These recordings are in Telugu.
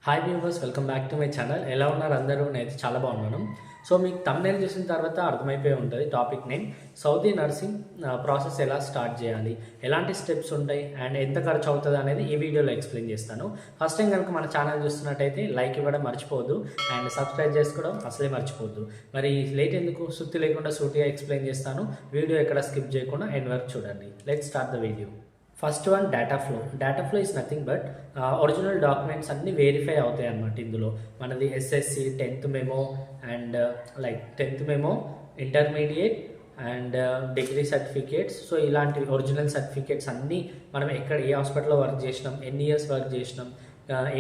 Hi viewers, welcome back to my channel. ఎలా ఉన్నారు అందరూ? నేనైతే చాలా బాగున్నాను. సో మీకు థంబ్నెయిల్ చూసిన తర్వాత అర్థమైపోయి ఉంటుంది topic name. Saudi nursing process ఎలా స్టార్ట్ చేయాలి, ఎలాంటి స్టెప్స్ ఉంటాయి అండ్ ఎంత ఖర్చు అవుతుంది అనేది ఈ వీడియోలో ఎక్స్ప్లెయిన్ చేస్తాను. ఫస్ట్ టైం కనుక మన ఛానల్ చూస్తున్నట్టయితే లైక్ ఇవ్వడం మర్చిపోవద్దు అండ్ సబ్స్క్రైబ్ చేసుకోవడం అసలే మర్చిపోవద్దు. మరి లేట్ ఎందుకు, సుత్తి లేకుండా సూటిగా ఎక్స్ప్లెయిన్ చేస్తాను. వీడియో ఎక్కడ స్కిప్ చేయకుండా ఎండ్ వరకు చూడండి. Let's start the video. First one data flow. Data flow is nothing but original documents అన్నీ వెరిఫై అవుతాయి అన్నమాట. ఇందులో మనది SSC, 10th memo and 10th memo, intermediate and degree certificates. So ఇలాంటి ఒరిజినల్ సర్టిఫికేట్స్ అన్నీ మనం ఎక్కడ ఏ హాస్పిటల్లో వర్క్ చేసినాం, ఎన్ని ఇయర్స్ వర్క్ చేసినాం,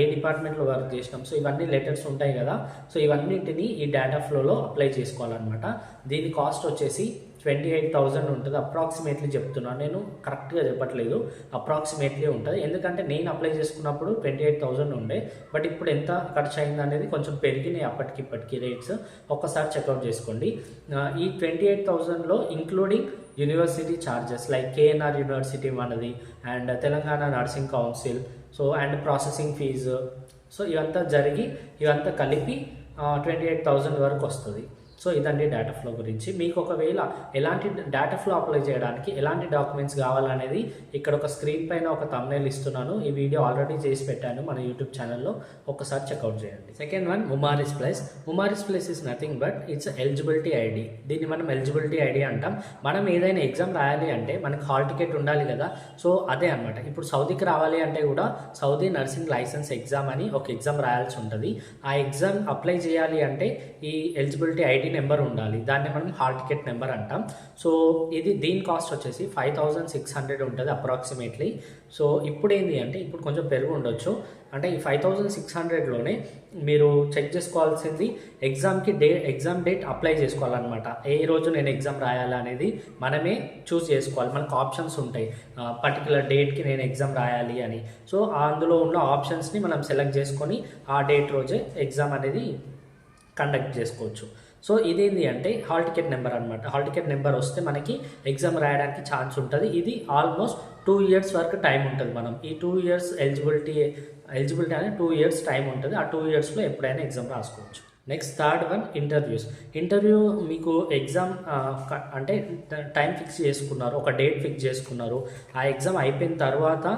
ఏ డిపార్ట్మెంట్లో వర్క్ చేసినాం, సో ఇవన్నీ లెటర్స్ ఉంటాయి కదా. సో ఇవన్నింటినీ ఈ డేటా ఫ్లోలో అప్లై చేసుకోవాలన్నమాట. దీని కాస్ట్ వచ్చేసి 28,000 ఉంటుంది. అప్రాక్సిమేట్లీ చెప్తున్నాను, నేను కరెక్ట్గా చెప్పట్లేదు, అప్రాక్సిమేట్లీ ఉంటుంది. ఎందుకంటే నేను అప్లై చేసుకున్నప్పుడు 28,000 ఉండే, బట్ ఇప్పుడు ఎంత ఖర్చు అయింది అనేది కొంచెం పెరిగినాయి అప్పటికి ఇప్పటికి రేట్స్. ఒక్కసారి చెక్అవుట్ చేసుకోండి. ఈ 28,000లో including university charges like KNR university మనది and Telangana nursing council, so and processing fees, so ఇవంతా కలిపి 28,000 వరకు వస్తుంది. సో ఇదండి డేటా ఫ్లో గురించి. మీకు ఒకవేళ ఎలాంటి డేటా ఫ్లో అప్లై చేయడానికి ఎలాంటి డాక్యుమెంట్స్ కావాలనేది ఇక్కడ ఒక స్క్రీన్ పైన ఒక థంబ్నెయిల్ ఇస్తున్నాను. ఈ వీడియో ఆల్రెడీ చేసి పెట్టాను మన యూట్యూబ్ ఛానల్లో, ఒకసారి చెక్అవుట్ చేయండి. Second one Mumaris plus. Mumaris plus is nothing but its eligibility ID. దీన్ని మనం ఎలిజిబిలిటీ ఐడి అంటాం. మనం ఏదైనా ఎగ్జామ్ రాయాలి అంటే మనకి హాల్ టికెట్ ఉండాలి కదా. సో అదే అనమాట. ఇప్పుడు సౌదీకి రావాలి అంటే కూడా సౌదీ నర్సింగ్ లైసెన్స్ ఎగ్జామ్ అని ఒక ఎగ్జామ్ రాయాల్సి ఉంటుంది. ఆ ఎగ్జామ్ అప్లై చేయాలి అంటే ఈ ఎలిజిబిలిటీ ఐడి నెంబర్ ఉండాలి. దాన్ని మనం హాల్ టికెట్ నెంబర్ అంటాం. సో దీని కాస్ట్ వచ్చేసి 5,600 ఉంటుంది అప్రాక్సిమేట్లీ. సో ఇప్పుడు ఏంటి అంటే ఇప్పుడు కొంచెం పెరుగు ఉండొచ్చు. అంటే ఈ 5,600లోనే మీరు చెక్ చేసుకోవాల్సింది ఎగ్జామ్ డేట్ అప్లై చేసుకోవాలన్నమాట. ఏ రోజు నేను ఎగ్జామ్ రాయాలి అనేది మనమే చూస్ చేసుకోవాలి. మనకు ఆప్షన్స్ ఉంటాయి, పర్టికులర్ డేట్కి నేను ఎగ్జామ్ రాయాలి అని. సో అందులో ఉన్న ఆప్షన్స్ని మనం సెలెక్ట్ చేసుకొని ఆ డేట్ రోజే ఎగ్జామ్ అనేది కండక్ట్ చేసుకోవచ్చు. సో ఇదేంటి అంటే హాల్ టికెట్ నెంబర్ అనమాట. హాల్ టికెట్ నెంబర్ వస్తే మనకి ఎగ్జామ్ రాయడానికి ఛాన్స్ ఉంటుంది. ఇది ఆల్మోస్ట్ 2 years వరకు టైం ఉంటుంది. మనం ఈ 2 years ఎలిజిబిలిటీ అనేది 2 years టైం ఉంటుంది. ఆ 2 yearsలో ఎప్పుడైనా ఎగ్జామ్ రాసుకోవచ్చు. Next third one interview. మీకు ఎగ్జామ్ అంటే టైం ఫిక్స్ చేసుకున్నారు, ఒక డేట్ ఫిక్స్ చేసుకున్నారు. ఆ ఎగ్జామ్ అయిపోయిన తర్వాత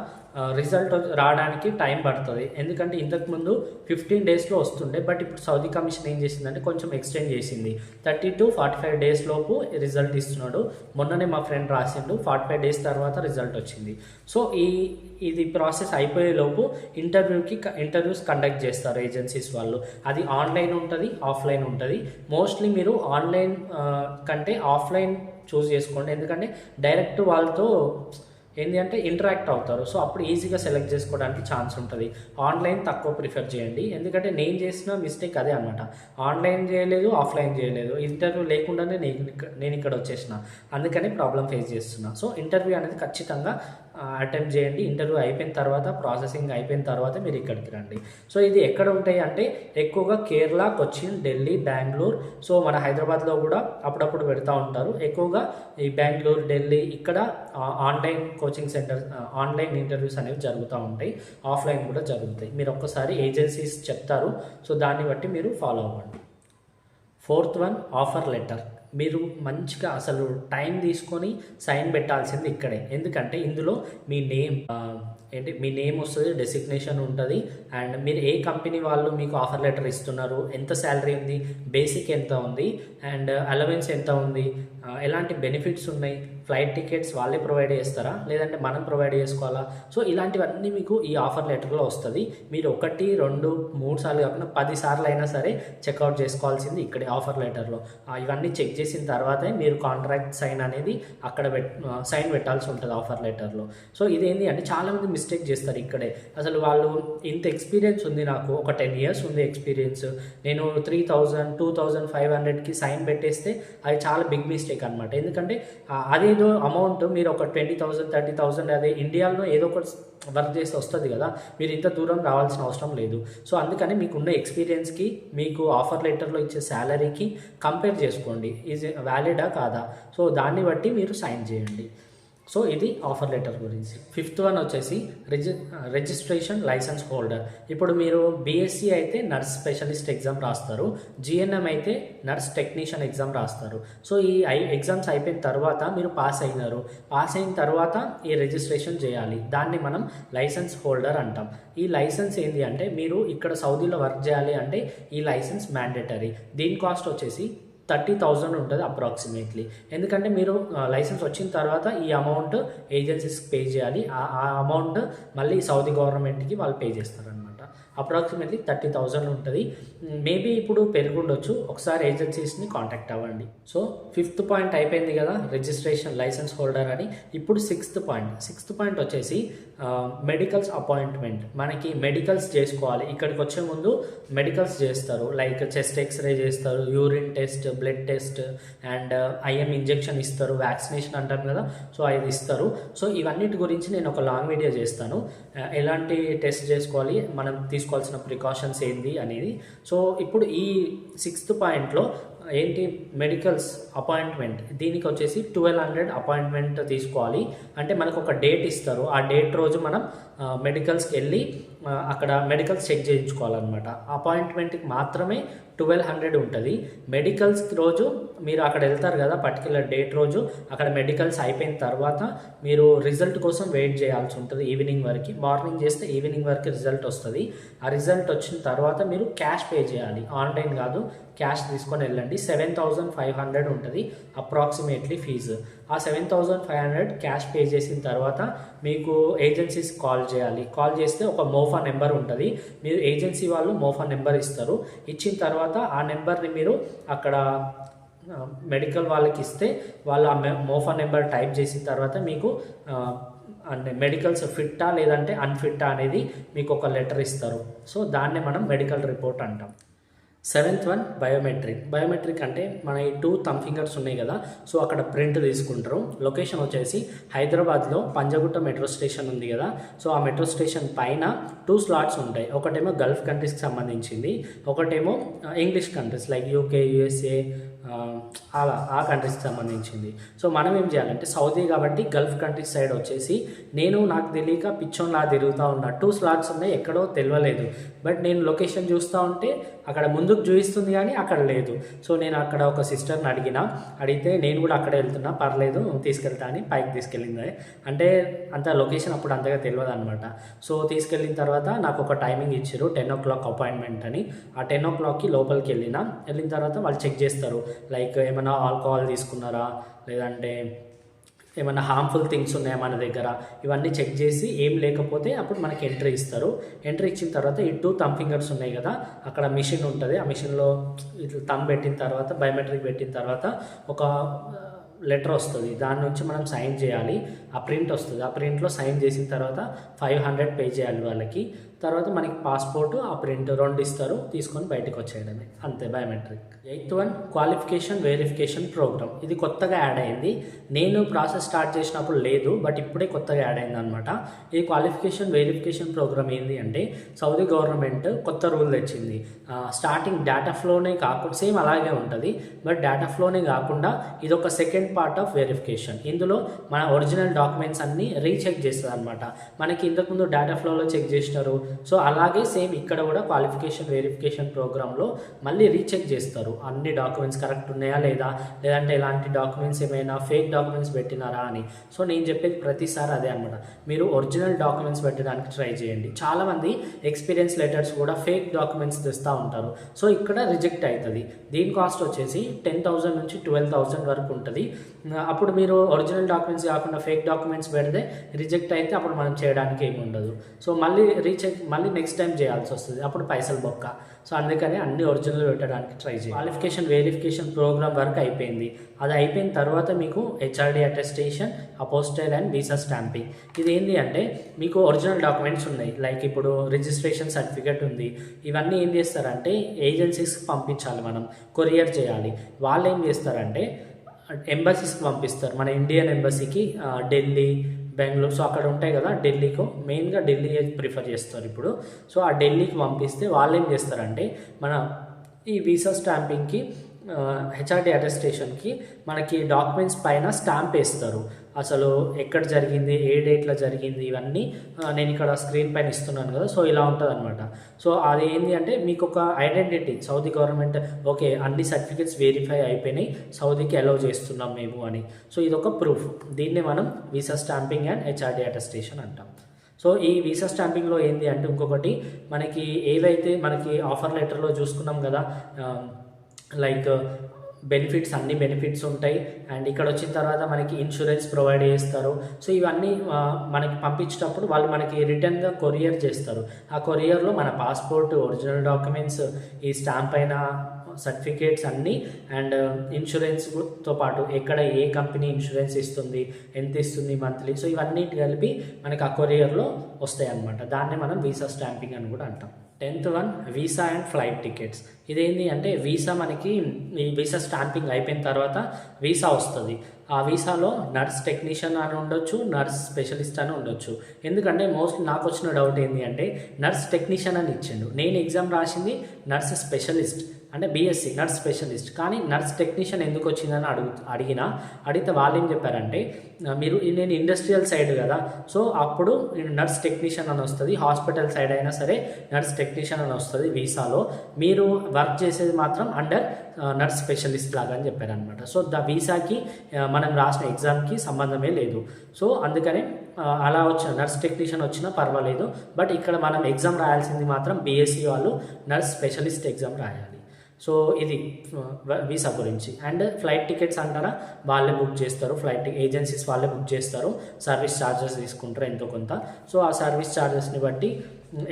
రిజల్ట్ రావడానికి టైం పడుతుంది. ఎందుకంటే ఇంతకుముందు 15 daysలో వస్తుండే, బట్ ఇప్పుడు సౌదీ కమిషన్ ఏం చేసిందంటే కొంచెం ఎక్స్టెండ్ చేసింది. 30 to 45 days లోపు రిజల్ట్ ఇస్తున్నాడు. మొన్ననే మా ఫ్రెండ్ రాసిండు, 45 days తర్వాత రిజల్ట్ వచ్చింది. సో ఇది ప్రాసెస్ అయిపోయే లోపు ఇంటర్వ్యూస్ కండక్ట్ చేస్తారు ఏజెన్సీస్ వాళ్ళు. అది ఆన్లైన్ ఉంటుంది, ఆఫ్లైన్ ఉంటుంది. మోస్ట్లీ మీరు ఆన్లైన్ కంటే ఆఫ్లైన్ చూస్ చేసుకోండి. ఎందుకంటే డైరెక్ట్ వాళ్ళతో ఏంటి అంటే ఇంటరాక్ట్ అవుతారు. సో అప్పుడు ఈజీగా సెలెక్ట్ చేసుకోవడానికి ఛాన్స్ ఉంటుంది. ఆన్లైన్ తక్కువ ప్రిఫర్ చేయండి. ఎందుకంటే నేను చేసిన మిస్టేక్ అదే అనమాట. ఆన్లైన్ చేయలేదు, ఆఫ్లైన్ చేయలేదు, ఇంటర్వ్యూ లేకుండానే నేను ఇక్కడ వచ్చేసిన, అందుకని ప్రాబ్లం ఫేస్ చేస్తున్నా. సో ఇంటర్వ్యూ అనేది ఖచ్చితంగా అటెంప్ట్ చేయండి. ఇంటర్వ్యూ అయిపోయిన తర్వాత, ప్రాసెసింగ్ అయిపోయిన తర్వాత మీరు ఇక్కడికి రండి. సో ఇది ఎక్కడ ఉంటాయి అంటే ఎక్కువగా కేరళ, కొచ్చిన్, ఢిల్లీ, బెంగళూరు. సో మన హైదరాబాద్లో కూడా అప్పుడప్పుడు పెడతా ఉంటారు. ఎక్కువగా ఈ బెంగళూరు, ఢిల్లీ ఇక్కడ online coaching centre, online interviews అనేవి జరుగుతూ ఉంటాయి. ఆఫ్లైన్ కూడా జరుగుతాయి. మీరు ఒక్కసారి ఏజెన్సీస్ చెప్తారు, సో దాన్ని బట్టి మీరు ఫాలో అవ్వండి. Fourth one offer letter. మీరు మంచిగా అసలు టైం తీసుకొని సైన్ పెట్టాల్సింది ఇక్కడే. ఎందుకంటే ఇందులో మీ నేమ్ వస్తుంది, డెసిగ్నేషన్ ఉంటుంది అండ్ మీరు ఏ కంపెనీ వాళ్ళు మీకు ఆఫర్ లెటర్ ఇస్తున్నారు, ఎంత శాలరీ ఉంది, బేసిక్ ఎంత ఉంది అండ్ అలవెన్స్ ఎంత ఉంది, ఎలాంటి బెనిఫిట్స్ ఉన్నాయి, ఫ్లైట్ టికెట్స్ వాళ్ళే ప్రొవైడ్ చేస్తారా లేదంటే మనం ప్రొవైడ్ చేసుకోవాలా. సో ఇలాంటివన్నీ మీకు ఈ ఆఫర్ లెటర్లో వస్తుంది. మీరు 1, 2, 3 సార్లు కాకుండా 10 సార్లు అయినా సరే చెక్అవుట్ చేసుకోవాల్సింది ఇక్కడే ఆఫర్ లెటర్లో. ఇవన్నీ చెక్ చేసిన తర్వాతే మీరు కాంట్రాక్ట్ సైన్ అనేది అక్కడ సైన్ పెట్టాల్సి ఉంటుంది ఆఫర్ లెటర్లో. సో ఇదేంటి అంటే చాలామంది మిస్టేక్ చేస్తారు ఇక్కడే. అసలు వాళ్ళు ఇంత ఎక్స్పీరియన్స్ ఉంది, నాకు ఒక 10 years ఉంది ఎక్స్పీరియన్స్, నేను 3,000, 2,500కి సైన్ పెట్టేస్తే అది చాలా బిగ్ మిస్టేక్ అనమాట. ఎందుకంటే అదేదో అమౌంట్ మీరు ఒక 20,000, 30,000 అదే ఇండియాలో ఏదో ఒక వర్క్ చేసి వస్తుంది కదా, మీరు ఇంత దూరం రావాల్సిన అవసరం లేదు. సో అందుకని మీకున్న ఎక్స్పీరియన్స్కి, మీకు ఆఫర్ లెటర్లో ఇచ్చే శాలరీకి కంపేర్ చేసుకోండి, ఈజ్ వ్యాలిడా కాదా. సో దాన్ని బట్టి మీరు సైన్ చేయండి. సో ఇది ఆఫర్ లెటర్ గురించి. ఫిఫ్త్ వన్ వచ్చేసి రిజిస్ట్రేషన్ లైసెన్స్ హోల్డర్. ఇప్పుడు మీరు బీఎస్సీ అయితే నర్స్ స్పెషలిస్ట్ ఎగ్జామ్ రాస్తారు, జిఎన్ఎం అయితే నర్స్ టెక్నీషియన్ ఎగ్జామ్ రాస్తారు. సో ఈ ఎగ్జామ్స్ అయిపోయిన తర్వాత మీరు పాస్ అయిన తర్వాత ఈ రిజిస్ట్రేషన్ చేయాలి. దాన్ని మనం లైసెన్స్ హోల్డర్ అంటాం. ఈ లైసెన్స్ ఏంటి అంటే మీరు ఇక్కడ సౌదీలో వర్క్ చేయాలి అంటే ఈ లైసెన్స్ మ్యాండేటరీ. దీని కాస్ట్ వచ్చేసి 30,000 ఉంటుంది అప్రాక్సిమేట్లీ. ఎందుకంటే మీరు లైసెన్స్ వచ్చిన తర్వాత ఈ అమౌంట్ ఏజెన్సీస్కి పే చేయాలి. ఆ అమౌంట్ మళ్ళీ సౌదీ గవర్నమెంట్కి వాళ్ళు పే చేస్తారనమాట. అప్రాక్సిమేట్లీ 30,000 ఉంటుంది. మేబీ ఇప్పుడు పెరుగుండొచ్చు, ఒకసారి ఏజెన్సీస్ని కాంటాక్ట్ అవ్వండి. సో ఫిఫ్త్ పాయింట్ అయిపోయింది కదా, రిజిస్ట్రేషన్ లైసెన్స్ హోల్డర్ అని. ఇప్పుడు సిక్స్త్ పాయింట్ వచ్చేసి మెడికల్స్ అపాయింట్మెంట్. మనకి మెడికల్స్ చేసుకోవాలి. ఇక్కడికి వచ్చే ముందు మెడికల్స్ చేస్తారు, లైక్ చెస్ట్ ఎక్స్రే చేస్తారు, urine test, blood test and IM injection ఇస్తారు, వ్యాక్సినేషన్ అంటారు కదా, సో అది ఇస్తారు. సో ఇవన్నిటి గురించి నేను ఒక లాంగ్ వీడియో చేస్తాను, ఎలాంటి టెస్ట్ చేసుకోవాలి, మనం తీసుకోవాల్సిన ప్రికాషన్స్ ఏంది అనేది. సో ఇప్పుడు ఈ సిక్స్త్ పాయింట్లో ఏంటి, మెడికల్స్ అపాయింట్మెంట్. దీనికి వచ్చేసి 1200 అపాయింట్మెంట్ తీసుకోవాలి. అంటే మనకు ఒక డేట్ ఇస్తారు, ఆ డేట్ రోజు మనం మెడికల్స్కి వెళ్ళి అక్కడ మెడికల్స్ చెక్ చేయించుకోవాలన్నమాట. అపాయింట్మెంట్కి మాత్రమే 1200 ఉంటుంది. మెడికల్స్ రోజు మీరు అక్కడ వెళ్తారు కదా, పర్టికులర్ డేట్ రోజు అక్కడ మెడికల్స్ అయిపోయిన తర్వాత మీరు రిజల్ట్ కోసం వెయిట్ చేయాల్సి ఉంటుంది ఈవినింగ్ వరకు. మార్నింగ్ చేస్తే ఈవినింగ్ వరకు రిజల్ట్ వస్తుంది. ఆ రిజల్ట్ వచ్చిన తర్వాత మీరు క్యాష్ పే చేయాలి, ఆన్లైన్ కాదు, క్యాష్ తీసుకొని వెళ్ళండి. 7,500 ఉంటుంది అప్రాక్సిమేట్లీ ఫీజు. ఆ 7,500 క్యాష్ పే చేసిన తర్వాత మీకు ఏజెన్సీస్ కాల్ చేయాలి. కాల్ చేస్తే ఒక మోఫా నెంబర్ ఉంటుంది, మీరు ఏజెన్సీ వాళ్ళు మోఫా నెంబర్ ఇస్తారు. ఇచ్చిన తర్వాత ఆ నెంబర్ని మీరు అక్కడ మెడికల్ వాళ్ళకి ఇస్తే వాళ్ళు ఆ మోఫా నెంబర్ టైప్ చేసిన తర్వాత మీకు అంటే మెడికల్స్ ఫిట్టా లేదంటే అన్ఫిట్టా అనేది మీకు ఒక లెటర్ ఇస్తారు. సో దాన్నే మనం మెడికల్ రిపోర్ట్ అంటాం. సెవెంత్ వన్ బయోమెట్రిక్ అంటే మన ఈ 2 థంబ్ ఫింగర్స్ ఉన్నాయి కదా, సో అక్కడ ప్రింట్ తీసుకుంటారు. లొకేషన్ వచ్చేసి హైదరాబాద్లో పంజగుట్ట మెట్రో స్టేషన్ ఉంది కదా, సో ఆ మెట్రో స్టేషన్ పైన 2 స్లాట్స్ ఉంటాయి. ఒకటేమో గల్ఫ్ కంట్రీస్కి సంబంధించింది, ఒకటేమో English countries like UK, USA, అలా ఆ కంట్రీస్కి సంబంధించింది. సో మనం ఏం చేయాలంటే సౌదీ కాబట్టి గల్ఫ్ కంట్రీస్ సైడ్ వచ్చేసి నాకు తెలియక పిచ్చోన్లా తిరుగుతూ ఉన్నా. 2 స్లాట్స్ ఉన్నాయి, ఎక్కడో తెలియలేదు. బట్ నేను లొకేషన్ చూస్తూ ఉంటే అక్కడ ముందుకు చూపిస్తుంది కానీ అక్కడ లేదు. సో నేను అక్కడ ఒక సిస్టర్ని అడిగితే నేను కూడా అక్కడే వెళ్తున్నా, పర్లేదు తీసుకెళ్తా అని పైకి తీసుకెళ్ళింది. అంటే అంత లొకేషన్ అప్పుడు అంతగా తెలియదు అనమాట. సో తీసుకెళ్ళిన తర్వాత నాకు ఒక టైమింగ్ ఇచ్చారు, 10 o'clock అపాయింట్మెంట్ అని. ఆ 10 o'clockకి లోపలికి వెళ్ళిన తర్వాత వాళ్ళు చెక్ చేస్తారు, లైక్ ఏమైనా ఆల్కహాల్ తీసుకున్నారా, లేదంటే ఏమైనా హార్మ్ఫుల్ థింగ్స్ ఉన్నాయా మన దగ్గర, ఇవన్నీ చెక్ చేసి ఏం లేకపోతే అప్పుడు మనకి ఎంట్రీ ఇస్తారు. ఎంట్రీ ఇచ్చిన తర్వాత ఈ 2 థంబ్ ఫింగర్స్ ఉన్నాయి కదా, అక్కడ మిషన్ ఉంటుంది. ఆ మిషన్లో ఇట్లా థంబ్ పెట్టిన తర్వాత, బయోమెట్రిక్ పెట్టిన తర్వాత ఒక లెటర్ వస్తుంది, దాని నుంచి మనం సైన్ చేయాలి. ఆ ప్రింట్ వస్తుంది, ఆ ప్రింట్లో సైన్ చేసిన తర్వాత 500 పే చేయాలి వాళ్ళకి. తర్వాత మనకి పాస్పోర్టు, ఆ ప్రింట్ 2 ఇస్తారు, తీసుకొని బయటకు వచ్చేయడమే, అంతే biometric. 8th one qualification verification programme. ఇది కొత్తగా యాడ్ అయింది, నేను ప్రాసెస్ స్టార్ట్ చేసినప్పుడు లేదు, బట్ ఇప్పుడే కొత్తగా యాడ్ అయింది అనమాట. ఈ క్వాలిఫికేషన్ వెరిఫికేషన్ ప్రోగ్రామ్ ఏంటి అంటే సౌదీ గవర్నమెంట్ కొత్త రూల్ తెచ్చింది. స్టార్టింగ్ డేటా ఫ్లోనే కాకుండా, సేమ్ అలాగే ఉంటుంది, బట్ డేటా ఫ్లోనే కాకుండా ఇది ఒక సెకండ్ పార్ట్ ఆఫ్ వెరిఫికేషన్. ఇందులో మన ఒరిజినల్ డాక్యుమెంట్స్ అన్నీ రీచెక్ చేస్తుంది అనమాట. మనకి ఇంతకుముందు డేటా ఫ్లోలో చెక్ చేసినారు, సో అలాగే సేమ్ ఇక్కడ కూడా క్వాలిఫికేషన్ వెరిఫికేషన్ ప్రోగ్రాంలో మళ్ళీ రీచెక్ చేస్తారు, అన్ని డాక్యుమెంట్స్ కరెక్ట్ ఉన్నాయా లేదంటే ఎలాంటి డాక్యుమెంట్స్ ఏమైనా ఫేక్ డాక్యుమెంట్స్ పెట్టినారా అని. సో నేను చెప్పేది ప్రతిసారి అదే అనమాట, మీరు ఒరిజినల్ డాక్యుమెంట్స్ పెట్టడానికి ట్రై చేయండి. చాలామంది ఎక్స్పీరియన్స్ లెటర్స్ కూడా ఫేక్ డాక్యుమెంట్స్ తెస్తూ ఉంటారు, సో ఇక్కడ రిజెక్ట్ అవుతుంది. దీని కాస్ట్ వచ్చేసి 10,000 నుంచి 12,000 వరకు ఉంటుంది. అప్పుడు మీరు ఒరిజినల్ డాక్యుమెంట్స్ కాకుండా ఫేక్ డాక్యుమెంట్స్ పెడితే రిజెక్ట్ అయితే అప్పుడు మనం చేయడానికి ఏమి ఉండదు. సో మళ్ళీ నెక్స్ట్ టైం చేయాల్సి వస్తుంది, అప్పుడు పైసలు బొక్క. సో అందుకని అన్ని ఒరిజినల్ పెట్టడానికి ట్రై చేయాలి. క్వాలిఫికేషన్ వెరిఫికేషన్ ప్రోగ్రామ్ వర్క్ అయిపోయింది. అది అయిపోయిన తర్వాత మీకు HRD attestation, apostille and visa stamping. ఇది ఏంటి అంటే మీకు ఒరిజినల్ డాక్యుమెంట్స్ ఉన్నాయి, లైక్ ఇప్పుడు రిజిస్ట్రేషన్ సర్టిఫికేట్ ఉంది. ఇవన్నీ ఏం చేస్తారంటే ఏజెన్సీస్కి పంపించాలి, మనం కొరియర్ చేయాలి. వాళ్ళు ఏం చేస్తారంటే ఎంబసీస్కి పంపిస్తారు, మన ఇండియన్ ఎంబసీకి, ఢిల్లీ, బెంగళూరు, సో అక్కడ ఉంటాయి కదా, ఢిల్లీకు మెయిన్గా ఢిల్లీ ప్రిఫర్ చేస్తారు ఇప్పుడు. సో ఆ ఢిల్లీకి పంపిస్తే వాళ్ళు ఏం చేస్తారంటే మన ఈ వీసా స్టాంపింగ్కి, హెచ్ఆర్డి అటెస్టేషన్కి మనకి డాక్యుమెంట్స్ పైన స్టాంప్ వేస్తారు. అసలు ఎక్కడ జరిగింది, ఏ డేట్లో జరిగింది, ఇవన్నీ నేను ఇక్కడ స్క్రీన్ పైన ఇస్తున్నాను కదా. సో ఇలా ఉంటుంది అనమాట. సో అది ఏంటి అంటే మీకు ఒక ఐడెంటిటీ, సౌదీ గవర్నమెంట్ ఓకే అన్ని సర్టిఫికేట్స్ వెరిఫై అయిపోయినాయి, సౌదీకి అలౌ చేస్తున్నాం మేము అని. సో ఇది ఒక ప్రూఫ్. దీన్ని మనం visa stamping and HRD attestation అంటాం. సో ఈ వీసా స్టాంపింగ్లో ఏంటి అంటే ఇంకొకటి మనకి ఏవైతే మనకి ఆఫర్ లెటర్లో చూసుకున్నాం కదా, లైక్ బెనిఫిట్స్, అన్ని బెనిఫిట్స్ ఉంటాయి. అండ్ ఇక్కడ వచ్చిన తర్వాత మనకి ఇన్సూరెన్స్ ప్రొవైడ్ చేస్తారు. సో ఇవన్నీ మనకి పంపించేటప్పుడు వాళ్ళు మనకి రిటర్న్గా కొరియర్ చేస్తారు. ఆ కొరియర్లో మన పాస్పోర్ట్, ఒరిజినల్ డాక్యుమెంట్స్, ఈ స్టాంప్ అయిన సర్టిఫికేట్స్ అన్నీ అండ్ ఇన్సూరెన్స్తో పాటు ఎక్కడ ఏ కంపెనీ ఇన్సూరెన్స్ ఇస్తుంది, ఎంత ఇస్తుంది మంత్లీ, సో ఇవన్నీ కలిపి మనకి ఆ కొరియర్లో వస్తాయి అన్నమాట. దాన్ని మనం వీసా స్టాంపింగ్ అని కూడా అంటాం. 10th one visa and flight tickets. ఇదేంటి అంటే వీసా మనకి ఈ వీసా స్టాంపింగ్ అయిపోయిన తర్వాత వీసా వస్తుంది. ఆ వీసాలో నర్స్ టెక్నీషియన్ అని ఉండొచ్చు, నర్స్ స్పెషలిస్ట్ అని ఉండొచ్చు. ఎందుకంటే మోస్ట్లీ నాకు వచ్చిన డౌట్ ఏంటి అంటే నర్స్ టెక్నీషియన్ అని ఇచ్చిండు, నేను ఎగ్జామ్ రాసింది నర్స్ స్పెషలిస్ట్ అంటే బీఎస్సీ నర్స్ స్పెషలిస్ట్, కానీ నర్స్ టెక్నీషియన్ ఎందుకు వచ్చిందని అడిగితే వాళ్ళు ఏం చెప్పారంటే మీరు నేను ఇండస్ట్రియల్ సైడ్ కదా, సో అప్పుడు నర్స్ టెక్నీషియన్ అని వస్తుంది, హాస్పిటల్ సైడ్ అయినా సరే నర్స్ టెక్నీషియన్ అని వస్తుంది వీసాలో, మీరు వర్క్ చేసేది మాత్రం అండర్ నర్స్ స్పెషలిస్ట్ లాగా అని చెప్పారనమాట. సో వీసాకి మనం రాసిన ఎగ్జామ్కి సంబంధమే లేదు. సో అందుకనే అలా వచ్చిన నర్స్ టెక్నీషియన్ వచ్చినా పర్వాలేదు, బట్ ఇక్కడ మనం ఎగ్జామ్ రాయాల్సింది మాత్రం బీఎస్సీ వాళ్ళు నర్స్ స్పెషలిస్ట్ ఎగ్జామ్ రాయాలి. సో ఇది వీసా గురించి. అండ్ ఫ్లైట్ టికెట్స్ అంటారా, వాళ్ళే బుక్ చేస్తారు, ఫ్లైట్ ఏజెన్సీస్ వాళ్ళే బుక్ చేస్తారు, సర్వీస్ ఛార్జెస్ తీసుకుంటారు ఎంతో కొంత. సో ఆ సర్వీస్ ఛార్జెస్ని బట్టి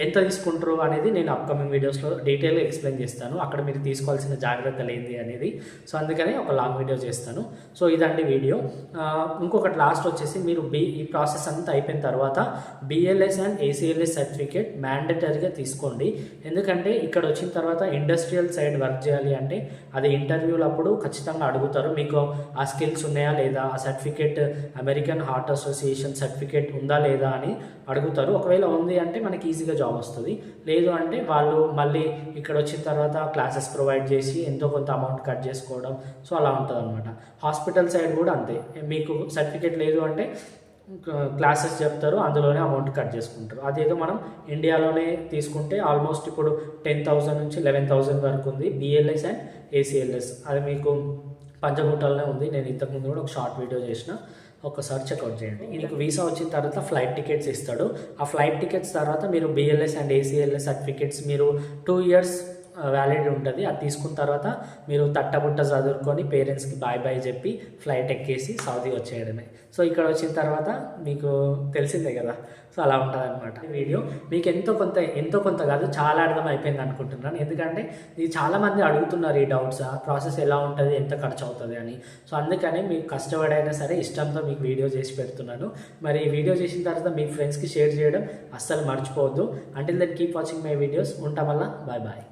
ఎంత తీసుకుంటారు అనేది నేను అప్కమింగ్ వీడియోస్లో డీటెయిల్గా ఎక్స్ప్లెయిన్ చేస్తాను, అక్కడ మీరు తీసుకోవాల్సిన జాగ్రత్తలు ఏంటి అనేది. సో అందుకని ఒక లాంగ్ వీడియో చేస్తాను. సో ఇదండి వీడియో. ఇంకొకటి లాస్ట్ వచ్చేసి మీరు ఈ ప్రాసెస్ అంతా అయిపోయిన తర్వాత బిఎల్ఎస్ అండ్ ఏసీఎల్ఎస్ సర్టిఫికేట్ మ్యాండేటరీగా తీసుకోండి. ఎందుకంటే ఇక్కడ వచ్చిన తర్వాత ఇండస్ట్రియల్ సైడ్ వర్క్ చేయాలి అంటే అది ఇంటర్వ్యూలప్పుడు ఖచ్చితంగా అడుగుతారు, మీకు ఆ స్కిల్స్ ఉన్నాయా లేదా, ఆ certificate American heart association certificate ఉందా లేదా అని అడుగుతారు. ఒకవేళ ఉంది అంటే మనకి ఈజీగా జాబ్ వస్తుంది, లేదు అంటే వాళ్ళు మళ్ళీ ఇక్కడ వచ్చిన తర్వాత క్లాసెస్ ప్రొవైడ్ చేసి ఎంతో కొంత అమౌంట్ కట్ చేసుకోవడం, సో అలా ఉంటుంది అనమాట. హాస్పిటల్ సైడ్ కూడా అంతే, మీకు సర్టిఫికేట్ లేదు అంటే క్లాసెస్ చెప్తారు, అందులోనే అమౌంట్ కట్ చేసుకుంటారు. అదేదో మనం ఇండియాలోనే తీసుకుంటే ఆల్మోస్ట్ ఇప్పుడు 10,000 నుంచి 11,000 వరకు ఉంది బిఎల్ఎస్ అండ్ ఏసీఎల్ఎస్. అది మీకు పంచగుట్టలోనే ఉంది, నేను ఇంతకుముందు కూడా ఒక షార్ట్ వీడియో చేసిన, ఒకసారి చెక్అవుట్ చేయండి. మీకు వీసా వచ్చిన తర్వాత ఫ్లైట్ టికెట్స్ ఇస్తాడు. ఆ ఫ్లైట్ టికెట్స్ తర్వాత మీరు బిఎల్ఎస్ అండ్ ఏసీఎల్ఎస్ సర్టిఫికెట్స్ మీరు 2 years వ్యాలిడ్ ఉంటుంది. అది తీసుకున్న తర్వాత మీరు తట్టబుట్ట చదువుకొని పేరెంట్స్కి బాయ్ బాయ్ చెప్పి ఫ్లైట్ ఎక్కేసి సౌదీ వచ్చేయడమే. సో ఇక్కడ వచ్చిన తర్వాత మీకు తెలిసిందే కదా, సో అలా ఉంటుంది అనమాట. వీడియో మీకు ఎంతో కొంత కాదు చాలా అర్థం అయిపోయింది అనుకుంటున్నాను. ఎందుకంటే ఇది చాలామంది అడుగుతున్నారు ఈ డౌట్స్, ఆ ప్రాసెస్ ఎలా ఉంటుంది, ఎంత ఖర్చు అవుతుంది అని. సో అందుకని మీకు కష్టపడైనా సరే ఇష్టంతో మీకు వీడియో చేసి పెడుతున్నాను. మరి ఈ వీడియో చేసిన తర్వాత మీ ఫ్రెండ్స్కి షేర్ చేయడం అస్సలు మర్చిపోవద్దు. Until then keep watching my videos. ఉంటాం వల్ల బాయ్ బాయ్.